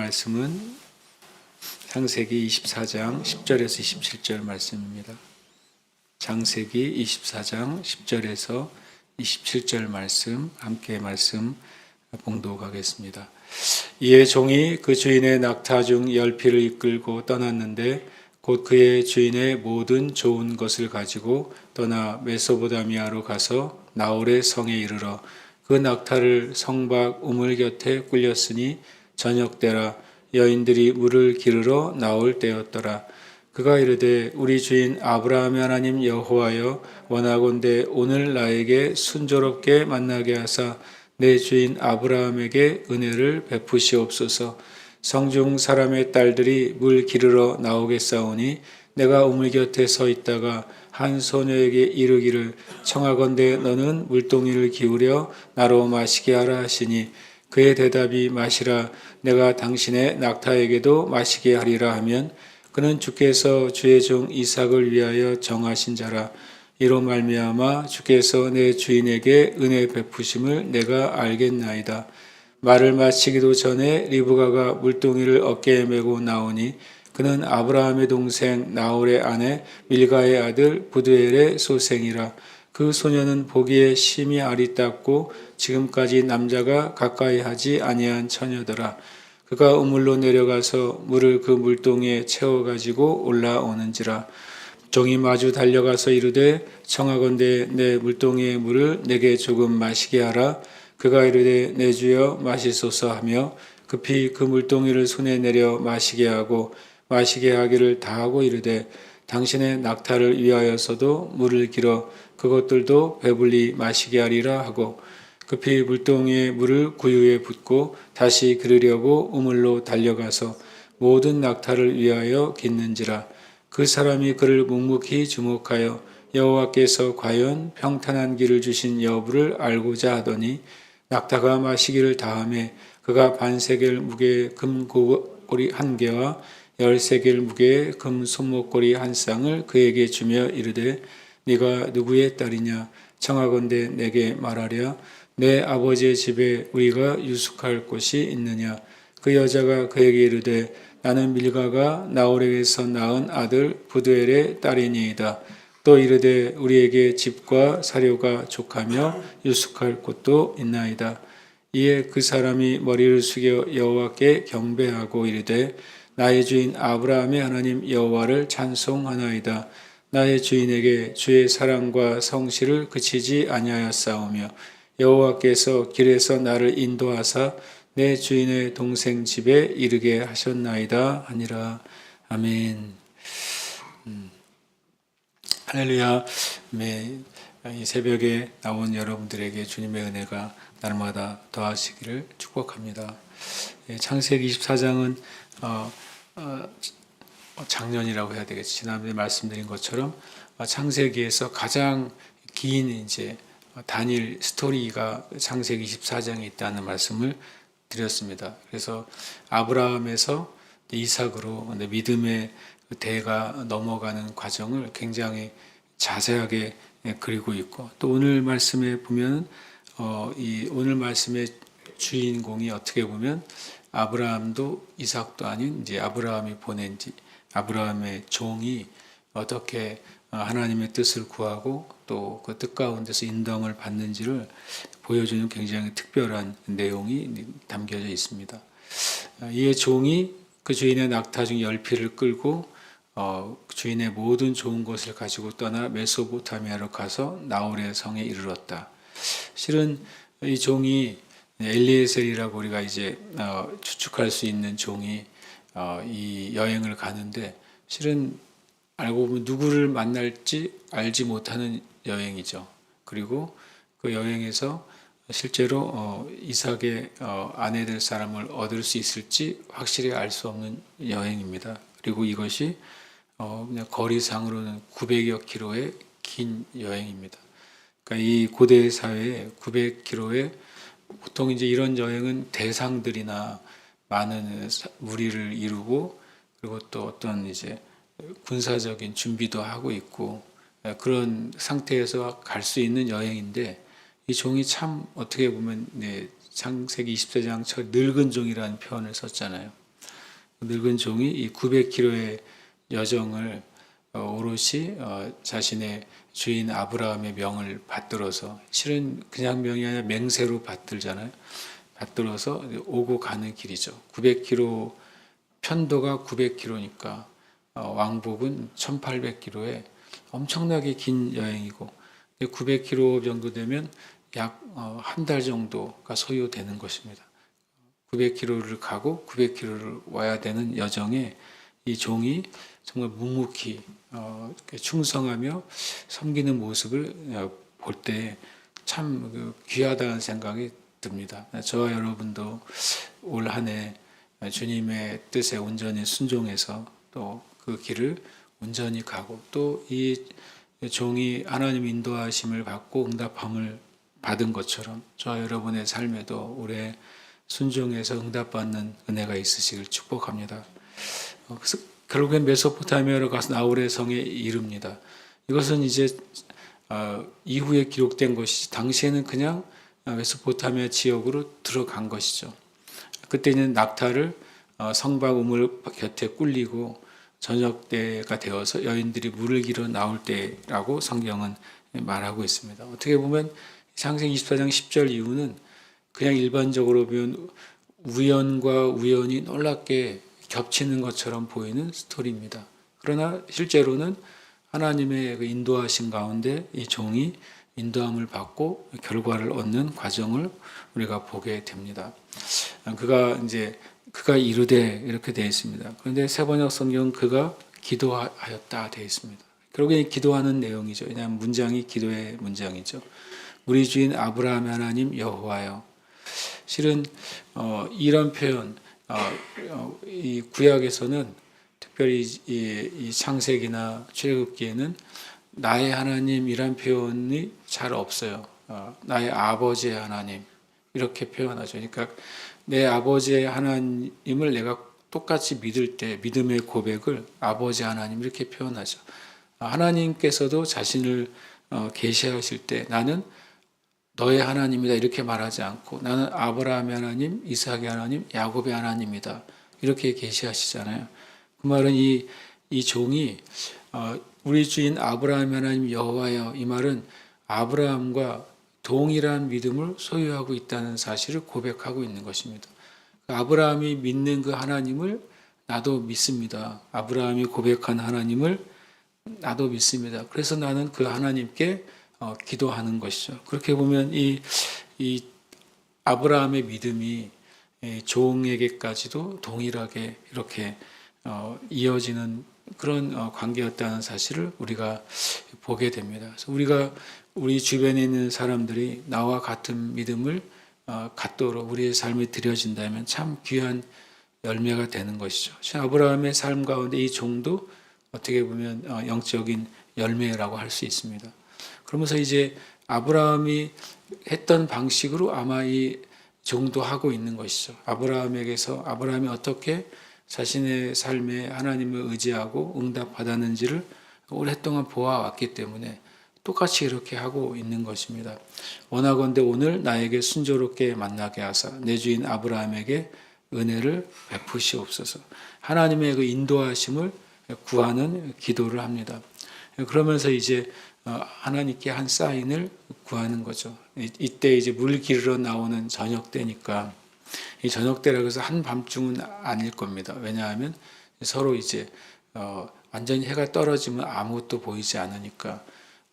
말씀은 창세기 24장 10절에서 27절 말씀입니다. 창세기 24장 10절에서 27절 말씀 함께 말씀 봉독하겠습니다. 이에 종이 그 주인의 낙타 중 10匹를 이끌고 떠났는데 곧 그의 주인의 모든 좋은 것을 가지고 떠나 메소보다미아로 가서 나홀의 성에 이르러 그 낙타를 성박 우물 곁에 꿀렸으니 저녁때라 여인들이 물을 기르러 나올 때였더라. 그가 이르되 우리 주인 아브라함의 하나님 여호와여 원하건대 오늘 나에게 순조롭게 만나게 하사 내 주인 아브라함에게 은혜를 베푸시옵소서. 성중 사람의 딸들이 물 기르러 나오겠사오니 내가 우물 곁에 서 있다가 한 소녀에게 이르기를 청하건대 너는 물동이를 기울여 나로 마시게 하라 하시니 그의 대답이 마시라 내가 당신의 낙타에게도 마시게 하리라 하면 그는 주께서 주의 종 이삭을 위하여 정하신 자라. 이로 말미암아 주께서 내 주인에게 은혜 베푸심을 내가 알겠나이다. 말을 마치기도 전에 리브가가 물동이를 어깨에 메고 나오니 그는 아브라함의 동생 나홀의 아내 밀가의 아들 부두엘의 소생이라. 그 소녀는 보기에 심히 아리따고 지금까지 남자가 가까이 하지 아니한 처녀더라. 그가 우물로 내려가서 물을 그 물동이에 채워가지고 올라오는지라. 종이 마주 달려가서 이르되 청하건대 내 물동이의 물을 내게 조금 마시게 하라. 그가 이르되 내 주여 마시소서 하며 급히 그 물동이를 손에 내려 마시게 하고 마시게 하기를 다하고 이르되 당신의 낙타를 위하여서도 물을 길어 그것들도 배불리 마시게 하리라 하고 급히 물동이에 물을 구유에 붓고 다시 기르려고 우물로 달려가서 모든 낙타를 위하여 깃는지라. 그 사람이 그를 묵묵히 주목하여 여호와께서 과연 평탄한 길을 주신 여부를 알고자 하더니 낙타가 마시기를 다하매 그가 반세겔 무게의 금고리 한 개와 13겔 무게의 금 손목고리 한 쌍을 그에게 주며 이르되 네가 누구의 딸이냐 청하건대 내게 말하랴. 내 아버지의 집에 우리가 유숙할 곳이 있느냐. 그 여자가 그에게 이르되 나는 밀가가 나홀에게서 낳은 아들 부두엘의 딸이니이다. 또 이르되 우리에게 집과 사료가 족하며 유숙할 곳도 있나이다. 이에 그 사람이 머리를 숙여 여호와께 경배하고 이르되 나의 주인 아브라함의 하나님 여호와를 찬송하나이다. 나의 주인에게 주의 사랑과 성실을 그치지 아니하였사오며 여호와께서 길에서 나를 인도하사 내 주인의 동생 집에 이르게 하셨나이다 하니라. 아멘. 할렐루야. 이 새벽에 나온 여러분들에게 주님의 은혜가 날마다 더하시기를 축복합니다. 창세기 24장은 작년이라고 해야 되겠지. 지난번에 말씀드린 것처럼 창세기에서 가장 긴 이제 단일 스토리가 창세기 24장에 있다는 말씀을 드렸습니다. 그래서 아브라함에서 이삭으로 믿음의 대가 넘어가는 과정을 굉장히 자세하게 그리고 있고 또 오늘 말씀에 보면 이 오늘 말씀의 주인공이 어떻게 보면 아브라함도 이삭도 아닌 이제 아브라함이 보낸 아브라함의 종이 어떻게 하나님의 뜻을 구하고 또 그 뜻 가운데서 인도함을 받는지를 보여주는 굉장히 특별한 내용이 담겨져 있습니다. 이에 종이 그 주인의 낙타 중 10匹를 끌고 주인의 모든 좋은 것을 가지고 떠나 메소포타미아로 가서 나홀의 성에 이르렀다. 실은 이 종이 엘리에셀이라고 우리가 이제 추측할 수 있는 종이 이 여행을 가는데 실은 알고 보면 누구를 만날지 알지 못하는 여행이죠. 그리고 그 여행에서 실제로 이삭의 아내 될 사람을 얻을 수 있을지 확실히 알 수 없는 여행입니다. 그리고 이것이 그냥 거리상으로는 900여 킬로의 긴 여행입니다. 그러니까 이 고대 사회에 900킬로의 보통 이제 이런 여행은 대상들이나 많은 무리를 이루고 그리고 또 어떤 이제 군사적인 준비도 하고 있고 그런 상태에서 갈 수 있는 여행인데 이 종이 참 어떻게 보면 창세기 24장 저 늙은 종이라는 표현을 썼잖아요. 늙은 종이 이 900km의 여정을 오롯이 자신의 주인 아브라함의 명을 받들어서, 실은 그냥 명이 아니라 맹세로 받들잖아요. 받들어서 오고 가는 길이죠. 900km, 편도가 900km니까 왕복은 1800km에 엄청나게 긴 여행이고, 900km 정도 되면 약 한 달 정도가 소요되는 것입니다. 900km를 가고 900km를 와야 되는 여정에 이 종이 정말 묵묵히 충성하며 섬기는 모습을 볼 때 참 귀하다는 생각이 듭니다. 저와 여러분도 올 한 해 주님의 뜻에 온전히 순종해서 또 그 길을 온전히 가고, 또 이 종이 하나님 인도하심을 받고 응답함을 받은 것처럼 저와 여러분의 삶에도 올해 순종해서 응답받는 은혜가 있으시길 축복합니다. 그래서 결국엔 메소포타미아로 가서 나홀의 성에 이릅니다. 이것은 이제 이후에 기록된 것이지, 당시에는 그냥 메소포타미아 지역으로 들어간 것이죠. 그때는 낙타를 성곽 우물 곁에 꿀리고 저녁 때가 되어서 여인들이 물을 길어 나올 때라고 성경은 말하고 있습니다. 어떻게 보면 창세기 24장 10절 이후는 그냥 일반적으로 보면 우연과 우연이 놀랍게 겹치는 것처럼 보이는 스토리입니다. 그러나 실제로는 하나님의 그 인도하신 가운데 이 종이 인도함을 받고 결과를 얻는 과정을 우리가 보게 됩니다. 그가 이르되 이렇게 되어 있습니다. 그런데 세번역 성경은 그가 기도하였다 되어 있습니다. 결국에 기도하는 내용이죠. 왜냐하면 문장이 기도의 문장이죠. 우리 주인 아브라함의 하나님 여호와여. 실은 이런 표현, 이 구약에서는 특별히 이 창세기나 출애굽기에는 나의 하나님이란 표현이 잘 없어요. 나의 아버지의 하나님 이렇게 표현하죠. 그러니까 내 아버지의 하나님을 내가 똑같이 믿을 때 믿음의 고백을 아버지 하나님 이렇게 표현하죠. 하나님께서도 자신을 계시하실 때 나는 너의 하나님이다 이렇게 말하지 않고 나는 아브라함의 하나님, 이삭의 하나님, 야곱의 하나님이다 이렇게 계시하시잖아요. 그 말은 이 종이 우리 주인 아브라함의 하나님 여호와여, 이 말은 아브라함과 동일한 믿음을 소유하고 있다는 사실을 고백하고 있는 것입니다. 아브라함이 믿는 그 하나님을 나도 믿습니다. 아브라함이 고백한 하나님을 나도 믿습니다. 그래서 나는 그 하나님께 기도하는 것이죠. 그렇게 보면 이 아브라함의 믿음이 종에게까지도 동일하게 이렇게 이어지는 그런 관계였다는 사실을 우리가 보게 됩니다. 그래서 우리가 우리 주변에 있는 사람들이 나와 같은 믿음을 갖도록 우리의 삶이 드려진다면 참 귀한 열매가 되는 것이죠. 아브라함의 삶 가운데 이 종도 어떻게 보면 영적인 열매라고 할 수 있습니다. 그러면서 이제 아브라함이 했던 방식으로 아마 이 종도 하고 있는 것이죠. 아브라함이 어떻게 자신의 삶에 하나님을 의지하고 응답받았는지를 오랫동안 보아왔기 때문에 똑같이 이렇게 하고 있는 것입니다. 원하건대 오늘 나에게 순조롭게 만나게 하사 내 주인 아브라함에게 은혜를 베푸시옵소서. 하나님의 그 인도하심을 구하는 기도를 합니다. 그러면서 이제 하나님께 한 사인을 구하는 거죠. 이때 이제 물 기르러 나오는 저녁 때니까, 이 저녁 때라고 해서 한밤중은 아닐 겁니다. 왜냐하면 서로 이제 완전히 해가 떨어지면 아무것도 보이지 않으니까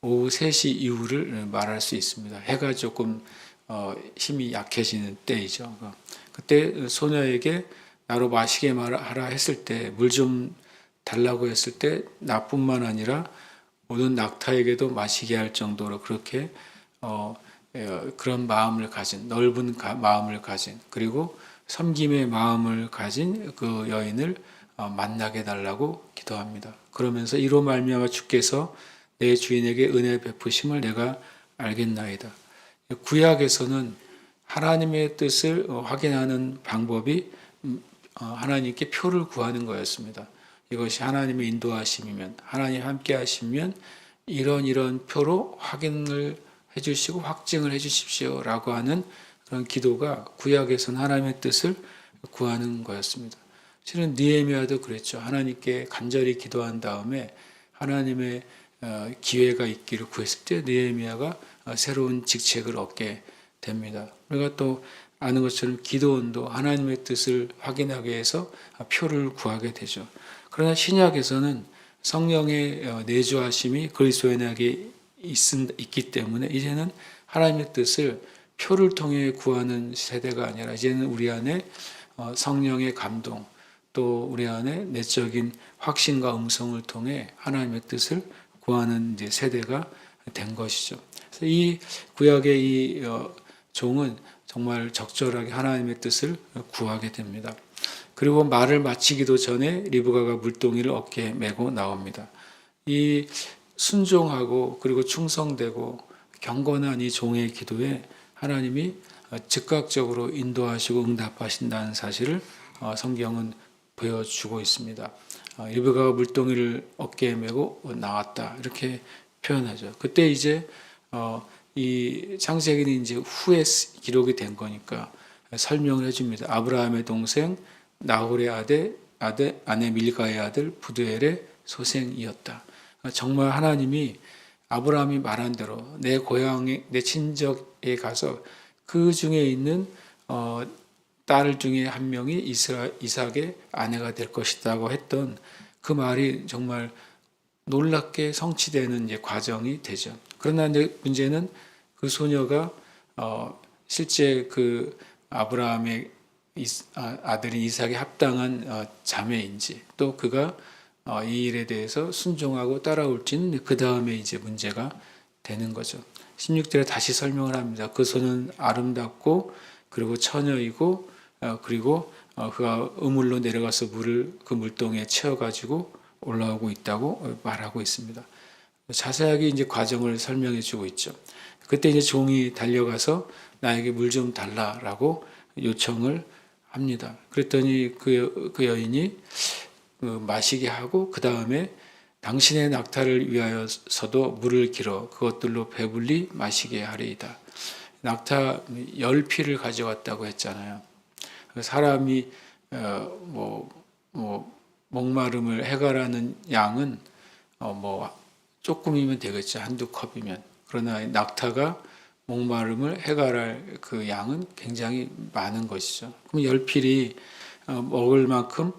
오후 3시 이후를 말할 수 있습니다. 해가 조금 힘이 약해지는 때이죠. 그때 소녀에게 나로 마시게 하라 했을 때, 물 좀 달라고 했을 때 나뿐만 아니라 모든 낙타에게도 마시게 할 정도로 그렇게 그런 마음을 가진, 넓은 마음을 가진, 그리고 섬김의 마음을 가진 그 여인을 만나게 달라고 기도합니다. 그러면서 이로 말미암아 주께서 내 주인에게 은혜 베푸심을 내가 알겠나이다. 구약에서는 하나님의 뜻을 확인하는 방법이 하나님께 표를 구하는 거였습니다. 이것이 하나님의 인도하심이면, 하나님 함께 하시면 이런 표로 확인을 해주시고 확증을 해주십시오 라고 하는 그런 기도가 구약에서는 하나님의 뜻을 구하는 거였습니다. 실은 느헤미야도 그랬죠. 하나님께 간절히 기도한 다음에 하나님의 기회가 있기를 구했을 때 느헤미야가 새로운 직책을 얻게 됩니다. 우리가 또 아는 것처럼 기도원도 하나님의 뜻을 확인하기 위해서 표를 구하게 되죠. 그러나 신약에서는 성령의 내주하심이 그리스도인에게 있기 때문에 이제는 하나님의 뜻을 표를 통해 구하는 세대가 아니라 이제는 우리 안에 성령의 감동, 또 우리 안에 내적인 확신과 음성을 통해 하나님의 뜻을 구하는 이제 세대가 된 것이죠. 그래서 이 구약의 이 종은 정말 적절하게 하나님의 뜻을 구하게 됩니다. 그리고 말을 마치기도 전에 리브가가 물동이를 어깨에 메고 나옵니다. 이 순종하고 그리고 충성되고 경건한 이 종의 기도에 하나님이 즉각적으로 인도하시고 응답하신다는 사실을 성경은 보여주고 있습니다. 리브가가 물동이를 어깨에 메고 나왔다 이렇게 표현하죠. 그때 이제 이 창세기는 이제 후에 기록이 된 거니까 설명을 해줍니다. 아브라함의 동생 나홀의 아내 밀가의 아들 부두엘의 소생이었다. 정말 하나님이 아브라함이 말한 대로 내 고향에 내 친척에 가서 그 중에 있는 딸 중에 한 명이 이삭의 아내가 될 것이라고 했던 그 말이 정말 놀랍게 성취되는 이제 과정이 되죠. 그러나 이제 문제는 그 소녀가 실제 그 아브라함의 아들인 이삭에 합당한 자매인지 또 그가 이 일에 대해서 순종하고 따라올지는 그 다음에 이제 문제가 되는 거죠. 16절에 다시 설명을 합니다. 그 소는 아름답고 그리고 처녀이고 그리고 그가 우물로 내려가서 물을 그 물동에 채워가지고 올라오고 있다고 말하고 있습니다. 자세하게 이제 과정을 설명해 주고 있죠. 그때 이제 종이 달려가서 나에게 물 좀 달라라고 요청을 합니다. 그랬더니 그 여인이 마시게 하고 그 다음에 당신의 낙타를 위하여서도 물을 길어 그것들로 배불리 마시게 하리이다. 낙타 10피를 가져왔다고 했잖아요. 사람이 목마름을 해결하는 양은 조금이면 되겠죠. 한두 컵이면. 그러나 낙타가 목마름을 해결할 그 양은 굉장히 많은 것이죠. 그럼 10필이 먹을 만큼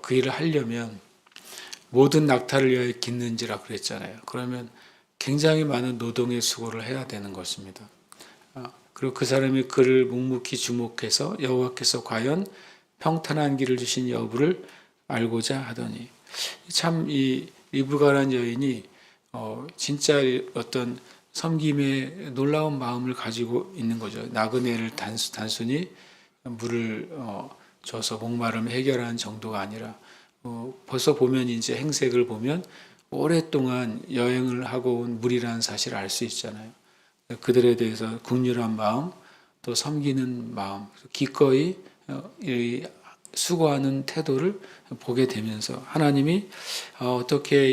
그 일을 하려면 모든 낙타를 위하여 깃는지라 그랬잖아요. 그러면 굉장히 많은 노동의 수고를 해야 되는 것입니다. 그리고 그 사람이 그를 묵묵히 주목해서 여호와께서 과연 평탄한 길을 주신 여부를 알고자 하더니 참 이 리브가라는 여인이 진짜 어떤 섬김의 놀라운 마음을 가지고 있는 거죠. 나그네를 단순히 물을 줘서 목마름을 해결하는 정도가 아니라 벌써 보면 이제 행색을 보면 오랫동안 여행을 하고 온 무리라는 사실을 알 수 있잖아요. 그들에 대해서 긍휼한 마음, 또 섬기는 마음, 기꺼이 수고하는 태도를 보게 되면서 하나님이 어떻게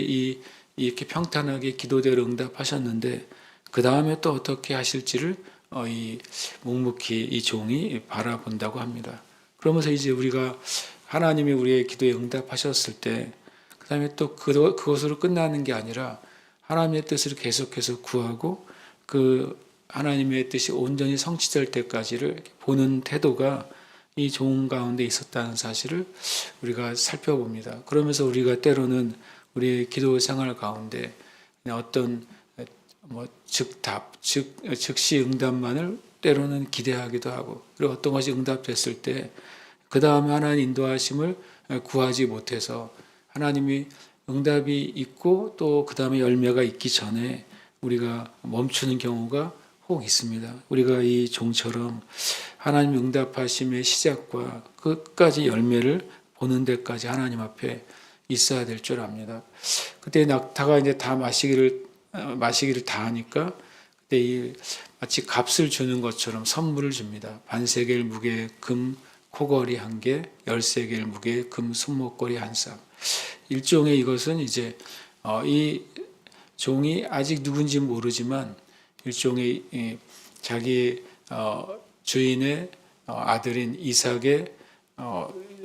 이렇게 평탄하게 기도대로 응답하셨는데 그 다음에 또 어떻게 하실지를 묵묵히 이 종이 바라본다고 합니다. 그러면서 이제 우리가 하나님이 우리의 기도에 응답하셨을 때 그 다음에 또 그것으로 끝나는 게 아니라 하나님의 뜻을 계속해서 구하고 그 하나님의 뜻이 온전히 성취될 때까지를 보는 태도가 이 종 가운데 있었다는 사실을 우리가 살펴봅니다. 그러면서 우리가 때로는 우리의 기도 생활 가운데 어떤 즉시 응답만을 때로는 기대하기도 하고 그리고 어떤 것이 응답됐을 때 그 다음에 하나님 인도하심을 구하지 못해서 하나님이 응답이 있고 또 그 다음에 열매가 있기 전에 우리가 멈추는 경우가 혹 있습니다. 우리가 이 종처럼 하나님 응답하심의 시작과 끝까지 열매를 보는 데까지 하나님 앞에 있어야 될 줄 압니다. 그때 낙타가 이제 다 마시기를 다 하니까 그때 마치 값을 주는 것처럼 선물을 줍니다. 반세겔 무게의 금 코걸이 1개, 10세겔 무게의 금 손목걸이 1쌍. 일종의 이것은 이제 이 종이 아직 누군지 모르지만 일종의 자기 주인의 아들인 이삭의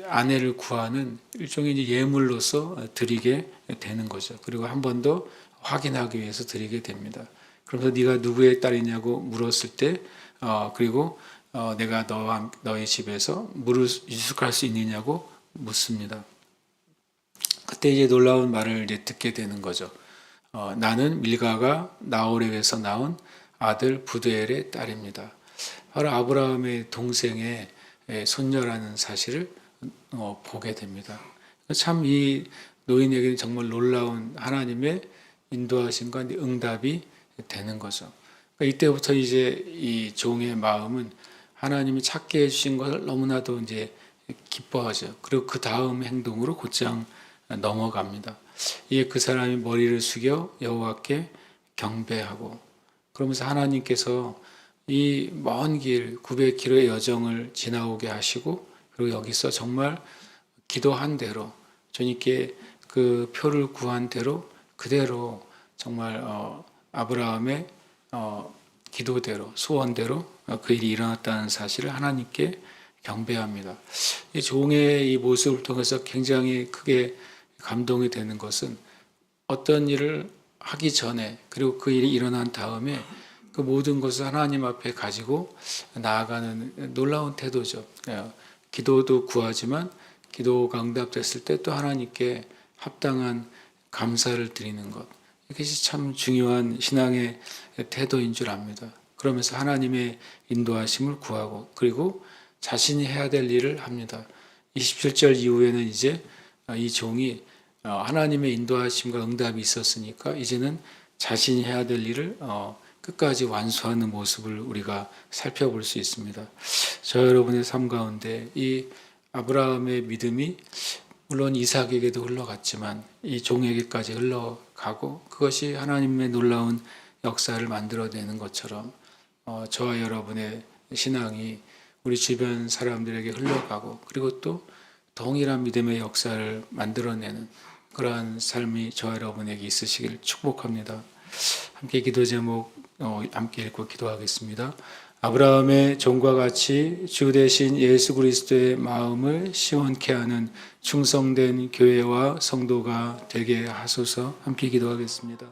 아내를 구하는 일종의 이제 예물로서 드리게 되는 거죠. 그리고 한 번 더 확인하기 위해서 드리게 됩니다. 그러면서 네가 누구의 딸이냐고 물었을 때, 그리고 내가 너의 집에서 물을 유숙할 수 있느냐고 묻습니다. 그때 이제 놀라운 말을 이제 듣게 되는 거죠. 나는 밀가가 나홀에게서 낳은 아들 부두엘의 딸입니다. 바로 아브라함의 동생의 손녀라는 사실을 보게 됩니다. 참 이 노인에게는 정말 놀라운 하나님의 인도하심과 응답이 되는 거죠. 그러니까 이때부터 이제 이 종의 마음은 하나님이 찾게 해주신 것을 너무나도 이제 기뻐하죠. 그리고 그 다음 행동으로 곧장 넘어갑니다. 이에 그 사람이 머리를 숙여 여호와께 경배하고, 그러면서 하나님께서 이 먼 길 900km의 여정을 지나오게 하시고, 그리고 여기서 정말 기도한 대로, 주님께 그 표를 구한 대로 그대로 정말 아브라함의 기도대로, 소원대로 그 일이 일어났다는 사실을 하나님께 경배합니다. 이 종의 이 모습을 통해서 굉장히 크게 감동이 되는 것은, 어떤 일을 하기 전에 그리고 그 일이 일어난 다음에 그 모든 것을 하나님 앞에 가지고 나아가는 놀라운 태도죠. 기도도 구하지만 기도가 응답됐을 때 또 하나님께 합당한 감사를 드리는 것, 이것이 참 중요한 신앙의 태도인 줄 압니다. 그러면서 하나님의 인도하심을 구하고, 그리고 자신이 해야 될 일을 합니다. 27절 이후에는 이제 이 종이 하나님의 인도하심과 응답이 있었으니까 이제는 자신이 해야 될 일을 끝까지 완수하는 모습을 우리가 살펴볼 수 있습니다. 저 여러분의 삶 가운데 이 아브라함의 믿음이 물론 이삭에게도 흘러갔지만 이 종에게까지 흘러가고, 그것이 하나님의 놀라운 역사를 만들어내는 것처럼 저와 여러분의 신앙이 우리 주변 사람들에게 흘러가고, 그리고 또 동일한 믿음의 역사를 만들어내는 그러한 삶이 저와 여러분에게 있으시길 축복합니다. 함께 기도 제목 함께 읽고 기도하겠습니다. 아브라함의 종과 같이 주 대신 예수 그리스도의 마음을 시원케 하는 충성된 교회와 성도가 되게 하소서. 함께 기도하겠습니다.